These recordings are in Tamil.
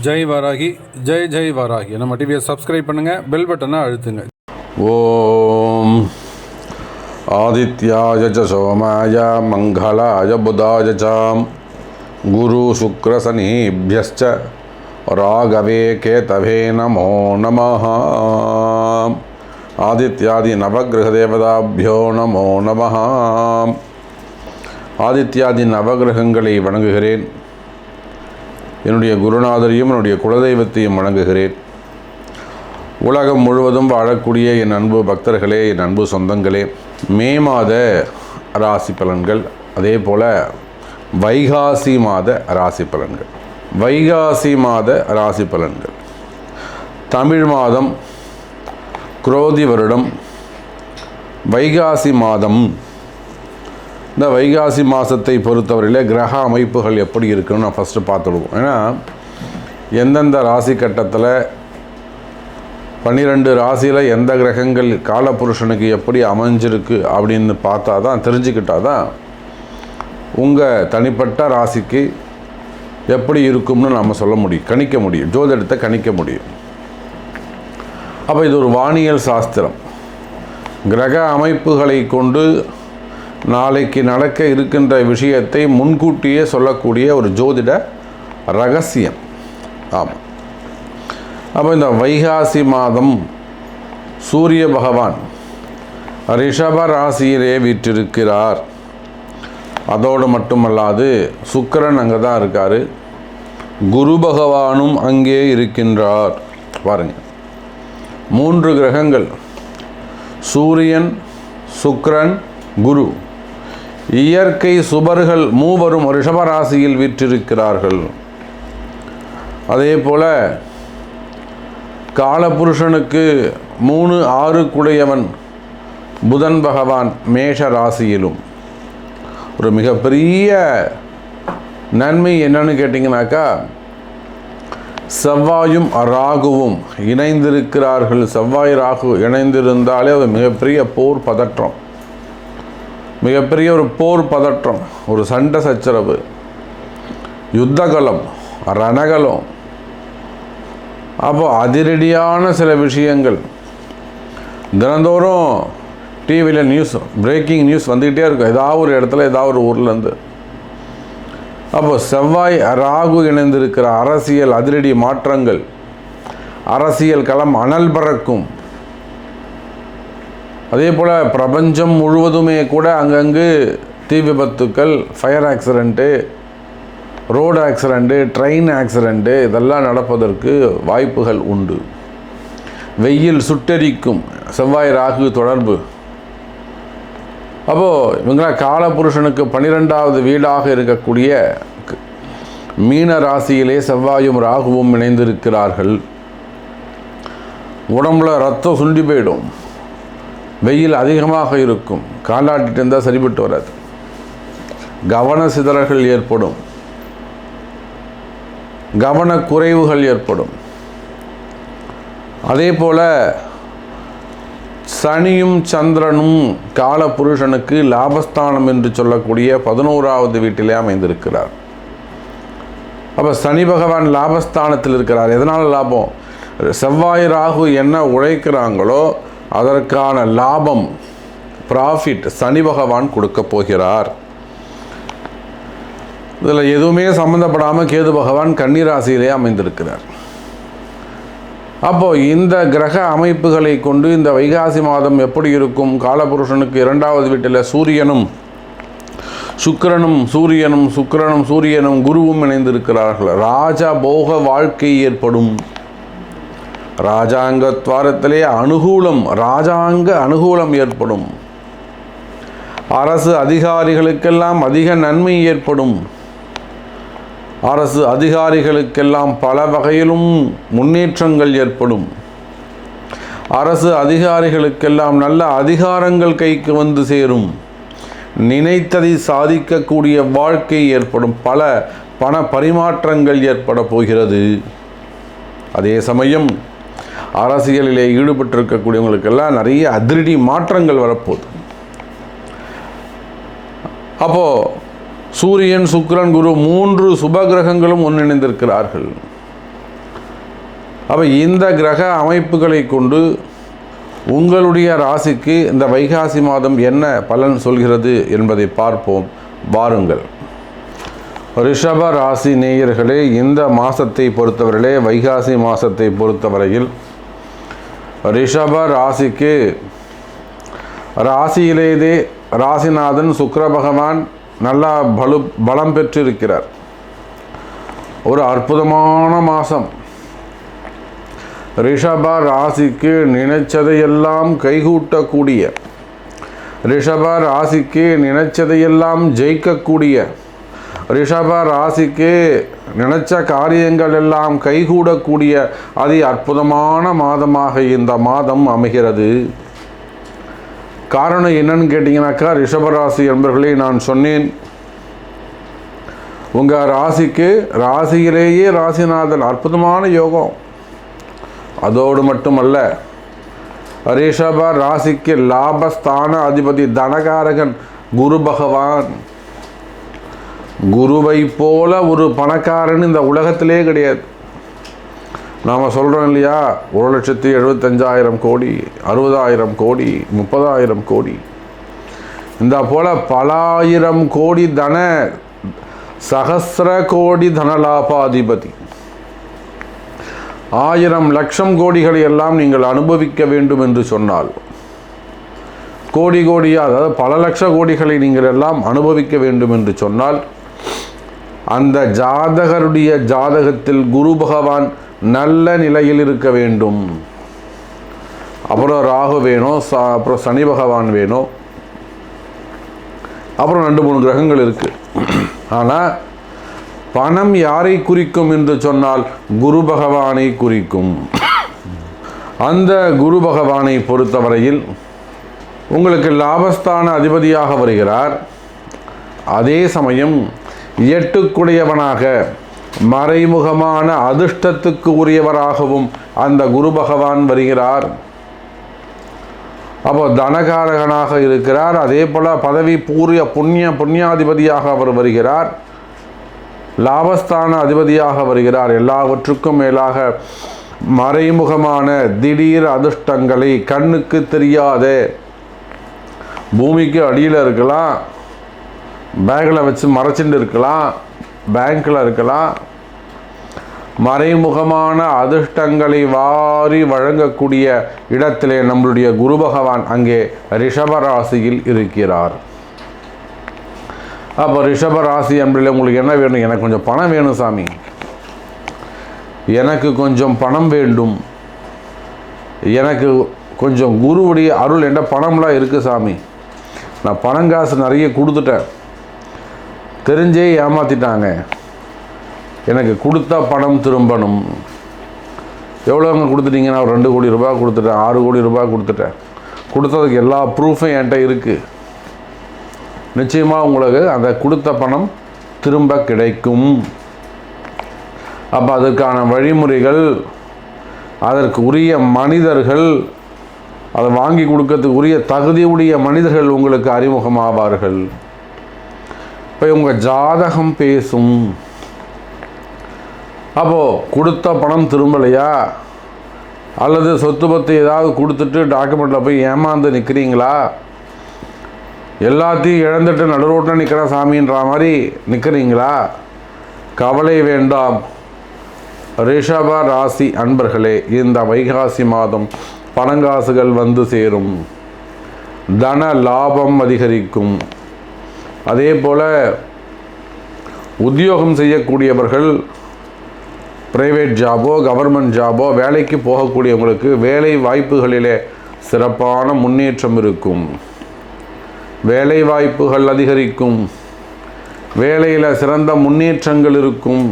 ஜெய் வாராகி, ஜெய் ஜெய் வாராகி. நம்ம டிவியை சப்ஸ்கிரைப் பண்ணுங்கள், பெல் பட்டனை அழுத்துங்க. ஓம் ஆதித்யாய ச சோமாய மங்களாய புதாய ச குரு சுக்ர சனிபியஸ்ச ராகவே கேதவே நமோ நமः. ஆதித்யாதி நவகிரக தேவதாபியோ நமோ நமः. ஆதித்யாதி நவகிரகங்களை வணங்குகிறேன். என்னுடைய குருநாதரையும் என்னுடைய குலதெய்வத்தையும் வணங்குகிறேன். உலகம் முழுவதும் வாழக்கூடிய என் அன்பு பக்தர்களே, என் அன்பு சொந்தங்களே, மே மாத ராசி பலன்கள், அதே போல் வைகாசி மாத ராசி பலன்கள். வைகாசி மாத ராசி பலன்கள் தமிழ் மாதம் குரோதி வருடம் வைகாசி மாதம். இந்த வைகாசி மாதத்தை பொறுத்தவரையில் கிரக அமைப்புகள் எப்படி இருக்குன்னு நான் ஃபஸ்ட்டு பார்த்துடுவோம். ஏன்னா எந்தெந்த ராசி கட்டத்தில் 12 ராசியில் எந்த கிரகங்கள் காலபுருஷனுக்கு எப்படி அமைஞ்சிருக்கு அப்படின்னு பார்த்தா தான், தெரிஞ்சுக்கிட்டால் தான் உங்கள் தனிப்பட்ட ராசிக்கு எப்படி இருக்கும்னு நம்ம சொல்ல முடியும், கணிக்க முடியும், ஜோதிடத்தை கணிக்க முடியும். அப்போ இது ஒரு வானியல் சாஸ்திரம். கிரக அமைப்புகளை கொண்டு நாளைக்கு நடக்க இருக்கின்ற விஷயத்தை முன்கூட்டியே சொல்லக்கூடிய ஒரு ஜோதிட ரகசியம். ஆமாம். அப்போ இந்த வைகாசி மாதம் சூரிய பகவான் ரிஷப ராசியிலே வீற்றிருக்கிறார். அதோடு மட்டுமல்லாது சுக்கிரன் அங்கே தான் இருக்கார், குரு பகவானும் அங்கே இருக்கின்றார். பாருங்கள், 3 கிரகங்கள், சூரியன், சுக்கிரன், குரு, இயற்கை சுபர்கள் மூவரும் ரிஷபராசியில் வீற்றிருக்கிறார்கள். அதே போல காலபுருஷனுக்கு 3, 6 குடையவன் புதன் பகவான் மேஷ ராசியிலும். ஒரு மிகப்பெரிய நன்மை என்னன்னு கேட்டிங்கனாக்கா, செவ்வாயும் ராகுவும் இணைந்திருக்கிறார்கள். செவ்வாய் ராகு இணைந்திருந்தாலே அது மிகப்பெரிய போர் பதற்றம், மிகப்பெரிய ஒரு போர் பதற்றம், ஒரு சண்டை சச்சரவு, யுத்தகலம், ரணகலம். அப்போ அதிரடியான சில விஷயங்கள் தினந்தோறும் டிவியில் நியூஸ், பிரேக்கிங் நியூஸ் வந்துக்கிட்டே இருக்கும், ஏதாவது ஒரு இடத்துல, ஏதாவது ஒரு ஊர்லேருந்து. அப்போ செவ்வாய் ராகு இணைந்திருக்கிற அரசியல் அதிரடி மாற்றங்கள், அரசியல் களம் அனல் பறக்கும். அதே போல் பிரபஞ்சம் முழுவதுமே கூட அங்கங்கு தீ விபத்துக்கள், fire accident, road accident, train accident இதெல்லாம் நடப்பதற்கு வாய்ப்புகள் உண்டு. வெயில் சுட்டெரிக்கும், செவ்வாய் ராகு தொடர்பு. அப்போது இவங்களாம் காலபுருஷனுக்கு 12வது வீடாக இருக்கக்கூடிய மீன ராசியிலே செவ்வாயும் ராகுவும் இணைந்திருக்கிறார்கள். உடம்புல ரத்தம் சுண்டி போயிடும், வெயில் அதிகமாக இருக்கும், காலாட்டிட்டு இருந்தால் சரிபட்டு வராது, கவன சிதறல்கள் ஏற்படும், கவனக்குறைவுகள் ஏற்படும். அதே போல் சனியும் சந்திரனும் காலபுருஷனுக்கு லாபஸ்தானம் என்று சொல்லக்கூடிய 11வது வீட்டிலே அமைந்திருக்கிறார். அப்போ சனி பகவான் லாபஸ்தானத்தில் இருக்கிறார். எதனால் லாபம்? செவ்வாய் ராகு என்ன உழைக்கிறாங்களோ அதற்கான லாபம், ப்ராஃபிட் சனி பகவான் கொடுக்க போகிறார். இதில் எதுவுமே சம்மந்தப்படாமல் கேது பகவான் கன்னி ராசியிலே அமைந்திருக்கிறார். அப்போது இந்த கிரக அமைப்புகளை கொண்டு இந்த வைகாசி மாதம் எப்படி இருக்கும்? காலபுருஷனுக்கு 2வது வீட்டில் சூரியனும் சுக்கிரனும் சூரியனும் குருவும் இணைந்திருக்கிறார்கள். ராஜா போக வாழ்க்கை ஏற்படும். ராஜாங்க துவாரத்திலே அனுகூலம், ராஜாங்க அனுகூலம் ஏற்படும். அரசு அதிகாரிகளுக்கெல்லாம் அதிக நன்மை ஏற்படும். அரசு அதிகாரிகளுக்கெல்லாம் பல வகையிலும் முன்னேற்றங்கள் ஏற்படும். அரசு அதிகாரிகளுக்கெல்லாம் நல்ல அதிகாரங்கள் கைக்கு வந்து சேரும். நினைத்ததை சாதிக்கக்கூடிய வாழ்க்கை ஏற்படும். பல பண பரிமாற்றங்கள் ஏற்பட போகிறது. அதே சமயம் அரசியலிலே ஈடுபட்டிருக்கக்கூடியவங்களுக்கெல்லாம் நிறைய அதிரடி மாற்றங்கள் வரப்போகுது. அப்போது சூரியன், சுக்கிரன், குரு 3 சுப கிரகங்களும் ஒன்றிணைந்திருக்கிறார்கள். அப்போ இந்த கிரக அமைப்புகளை கொண்டு உங்களுடைய ராசிக்கு இந்த வைகாசி மாதம் என்ன பலன் சொல்கிறது என்பதை பார்ப்போம் வாருங்கள். ரிஷப ராசி நேயர்களே, இந்த மாதத்தை பொறுத்தவரையிலே, வைகாசி மாதத்தை பொறுத்தவரையில் ரிஷப ராசிக்கு ராசியிலேயே ராசிநாதன் சுக்கிர பகவான் நல்லா பலம் பெற்றிருக்கிறார். ஒரு அற்புதமான மாதம். ரிஷப ராசிக்கு நினைச்சதையெல்லாம் கைகூட்டக்கூடிய, ரிஷப ராசிக்கு நினைச்சதையெல்லாம் ஜெயிக்கக்கூடிய, ரிஷப ராசிக்கு நினைச்ச காரியங்கள் எல்லாம் கைகூடக்கூடிய அதி அற்புதமான மாதமாக இந்த மாதம் அமைகிறது. காரணம் என்னன்னு கேட்டிங்கனாக்கா, ரிஷபராசி என்பவர்களே, நான் சொன்னேன் உங்கள் ராசிக்கு ராசியிலேயே ராசிநாதன் அற்புதமான யோகம். அதோடு மட்டுமல்ல, ரிஷப ராசிக்கு லாபஸ்தான அதிபதி தனகாரகன் குரு பகவான். குருவை போல ஒரு பணக்காரன் இந்த உலகத்திலே கிடையாது. நாம் சொல்கிறோம் இல்லையா, 1,75,000 கோடி, 60,000 கோடி, 30,000 கோடி, இந்த போல் பல ஆயிரம் கோடி தன சகசிர கோடி தனலாபாதிபதி. 1000 லட்சம் கோடிகளை எல்லாம் நீங்கள் அனுபவிக்க வேண்டும் என்று சொன்னால், கோடி கோடியாக, அதாவது பல லட்ச கோடிகளை நீங்கள் எல்லாம் அனுபவிக்க வேண்டும் என்று சொன்னால், அந்த ஜாதகருடைய ஜாதகத்தில் குரு பகவான் நல்ல நிலையில் இருக்க வேண்டும். அப்புறம் ராகு வேணும், அப்புறம் சனி பகவான் வேணும், அப்புறம் 2-3 கிரகங்கள் இருக்குது. ஆனால் பணம் யாரை குறிக்கும் என்று சொன்னால் குரு பகவானை குறிக்கும். அந்த குரு பகவானை பொறுத்தவரையில் உங்களுக்கு லாபஸ்தான அதிபதியாக வருகிறார். அதே சமயம் 8க்குடையவனாக மறைமுகமான அதிர்ஷ்டத்துக்கு உரியவராகவும் அந்த குரு பகவான் வருகிறார். அப்போ தனகாரகனாக இருக்கிறார். அதே போல் பதவி பூர்வ புண்ணியாதிபதியாக அவர் வருகிறார். லாபஸ்தான அதிபதியாக வருகிறார். எல்லாவற்றுக்கும் மேலாக மறைமுகமான திடீர் அதிர்ஷ்டங்களை, கண்ணுக்கு தெரியாத, பூமிக்கு அடியில் இருக்கலாம், பேக்கில் வச்சு மறைச்சிட்டு இருக்கலாம், பேங்க்கில் இருக்கலாம், மறைமுகமான அதிர்ஷ்டங்களை வாரி வழங்கக்கூடிய இடத்திலே நம்மளுடைய குரு பகவான் அங்கே ரிஷபராசியில் இருக்கிறார். அப்போ ரிஷபராசி என்பதில் உங்களுக்கு என்ன வேணும்? எனக்கு கொஞ்சம் பணம் வேணும் சாமி, எனக்கு கொஞ்சம் பணம் வேண்டும், எனக்கு கொஞ்சம் குருவுடைய அருள் என்ற பணம்லாம் இருக்குது சாமி, நான் பணங்காசு நிறைய கொடுத்துட்டேன், தெரிஞ்சே ஏமாற்றிட்டாங்க, எனக்கு கொடுத்தா பணம் திரும்பணும். எவ்வளோங்க கொடுத்துட்டீங்க? நான் 2 கோடி ரூபாய் கொடுத்துட்டேன், 6 கோடி ரூபாய் கொடுத்துட்டேன். கொடுத்ததுக்கு எல்லா ப்ரூஃபும் என்கிட்ட இருக்குது. நிச்சயமாக உங்களுக்கு அந்த கொடுத்த பணம் திரும்ப கிடைக்கும். அப்போ அதற்கான வழிமுறைகள், அதற்கு உரிய மனிதர்கள், அதை வாங்கி கொடுக்கறதுக்கு உரிய தகுதியுடைய மனிதர்கள் உங்களுக்கு அறிமுகமாவார்கள். இப்போ உங்கள் ஜாதகம் பேசும். அப்போது கொடுத்த பணம் திரும்பலையா, அல்லது சொத்து பத்து ஏதாவது கொடுத்துட்டு டாக்குமெண்ட்டில் போய் ஏமாந்து நிற்கிறீங்களா, எல்லாத்தையும் இழந்துட்டு நடுரோட்டில் நிற்கிற சாமின்ற மாதிரி நிற்கிறீங்களா? கவலை வேண்டாம் ரிஷப ராசி அன்பர்களே, இந்த வைகாசி மாதம் பணங்காசுகள் வந்து சேரும், தன லாபம் அதிகரிக்கும். அதே போல் உத்தியோகம் செய்யக்கூடியவர்கள், பிரைவேட் ஜாபோ கவர்மெண்ட் ஜாபோ வேலைக்கு போகக்கூடியவங்களுக்கு வேலை வாய்ப்புகளிலே சிறப்பான முன்னேற்றம் இருக்கும். வேலை வாய்ப்புகள் அதிகரிக்கும், வேலையில் சிறந்த முன்னேற்றங்கள் இருக்கும்,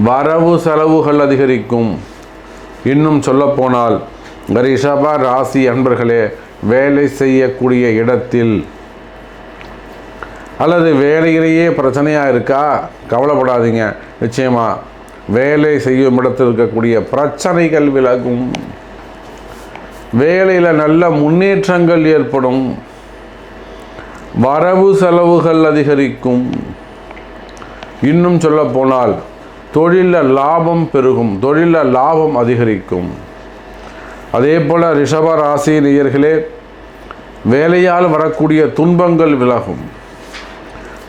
வரவு செலவுகள் அதிகரிக்கும். இன்னும் சொல்லப்போனால் ரிஷப ராசி அன்பர்களே, வேலை செய்யக்கூடிய இடத்தில் அல்லது வேலையிலேயே பிரச்சனையாக இருக்கா, கவலைப்படாதீங்க. நிச்சயமாக வேலை செய்யும் இடத்தில் இருக்கக்கூடிய பிரச்சனைகள் விலகும், வேலையில் நல்ல முன்னேற்றங்கள் ஏற்படும், வரவு செலவுகள் அதிகரிக்கும். இன்னும் சொல்லப்போனால் தொழிலில் லாபம் பெருகும், தொழிலில் லாபம் அதிகரிக்கும். அதே போல் ரிஷப ராசி நேயர்களே, வேலையால் வரக்கூடிய துன்பங்கள் விலகும்.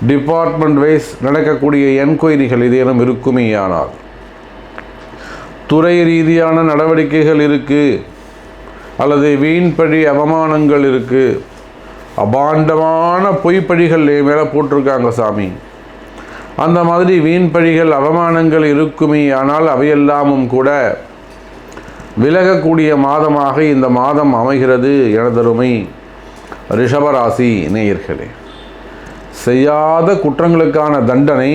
டிபார்ட்மெண்ட் வைஸ் நடக்கக்கூடிய என்கொயரிகள் ஏதேனும் இருக்குமேயானால், துறை ரீதியான நடவடிக்கைகள் இருக்குது, அல்லது வீண்பழி அவமானங்கள் இருக்குது, அபாண்டமான பொய்ப்பழிகள் மேலே போட்டிருக்காங்க சாமி, அந்த மாதிரி வீண்பழிகள் அவமானங்கள் இருக்குமே, ஆனால் அவையெல்லாமும் கூட விலகக்கூடிய மாதமாக இந்த மாதம் அமைகிறது. எனதருமை ரிஷபராசி நேயர்களே, செய்யாத குற்றங்களுக்கான தண்டனை,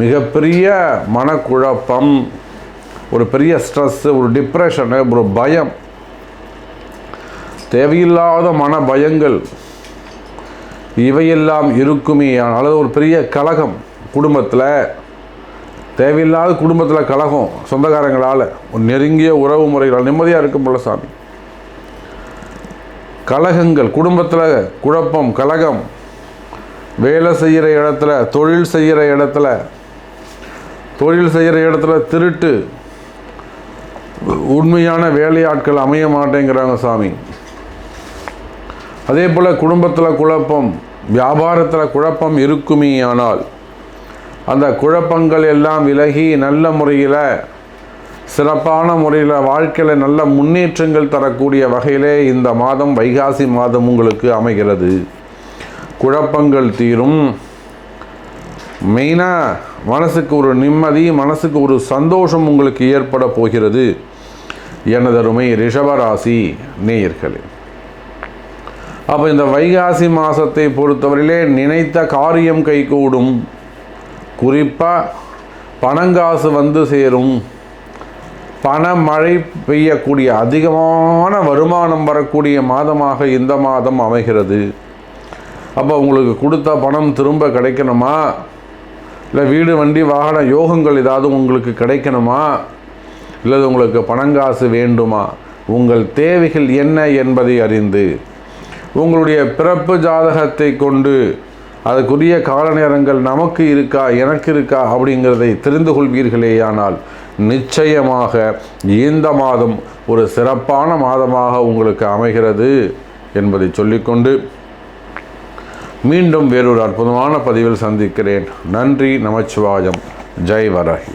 மிகப்பெரிய மனக்குழப்பம், ஒரு பெரிய ஸ்ட்ரெஸ்ஸு, ஒரு டிப்ரெஷனு, ஒரு பயம், தேவையில்லாத மன பயங்கள் இவையெல்லாம் இருக்குமே. அல்லது ஒரு பெரிய கலகம் குடும்பத்தில், தேவையில்லாத குடும்பத்தில் கலகம், சொந்தக்காரங்களால், ஒரு நெருங்கிய உறவு முறைகளால் நிம்மதியாக இருக்கும் போல சாமி. கலகங்கள் குடும்பத்தில், குழப்பம், கலகம், வேலை செய்கிற இடத்துல, தொழில் செய்கிற இடத்துல திருட்டு, உண்மையான வேலையாட்கள் அமைய மாட்டேங்கிறாங்க சாமி. அதே போல் குடும்பத்தில் குழப்பம், வியாபாரத்தில் குழப்பம் இருக்குமே, ஆனால் அந்த குழப்பங்கள் எல்லாம் விலகி நல்ல முறையில், சிறப்பான முறையில் வாழ்க்கையில் நல்ல முன்னேற்றங்கள் தரக்கூடிய வகையிலே இந்த மாதம், வைகாசி மாதம் உங்களுக்கு அமைகிறது. குழப்பங்கள் தீரும். மெயினாக மனசுக்கு ஒரு நிம்மதி, மனசுக்கு ஒரு சந்தோஷம் உங்களுக்கு ஏற்பட போகிறது. எனதருமை ரிஷபராசி நேயர்களே, அப்போ இந்த வைகாசி மாதத்தை பொறுத்தவரையிலே நினைத்த காரியம் கைகூடும். குறிப்பாக பணங்காசு வந்து சேரும், பணமழை பெய்யக்கூடிய, அதிகமான வருமானம் வரக்கூடிய மாதமாக இந்த மாதம் அமைகிறது. அப்போ உங்களுக்கு கொடுத்த பணம் திரும்ப கிடைக்கணுமா, இல்லை வீடு வண்டி வாகன யோகங்கள் ஏதாவது உங்களுக்கு கிடைக்கணுமா, இல்லை உங்களுக்கு பணங்காசு வேண்டுமா, உங்கள் தேவைகள் என்ன என்பதை அறிந்து உங்களுடைய பிறப்பு ஜாதகத்தை கொண்டு அதுக்குரிய கால நேரங்கள் நமக்கு இருக்கா, எனக்கு இருக்கா அப்படிங்கிறதை தெரிந்து கொள்வீர்களேயானால் நிச்சயமாக இந்த மாதம் ஒரு சிறப்பான மாதமாக உங்களுக்கு அமைகிறது என்பதை சொல்லிக்கொண்டு மீண்டும் வேறொரு அற்புதமான பதிவில் சந்திக்கிறேன். நன்றி. நமச்சிவாயம். ஜெய் வராகி.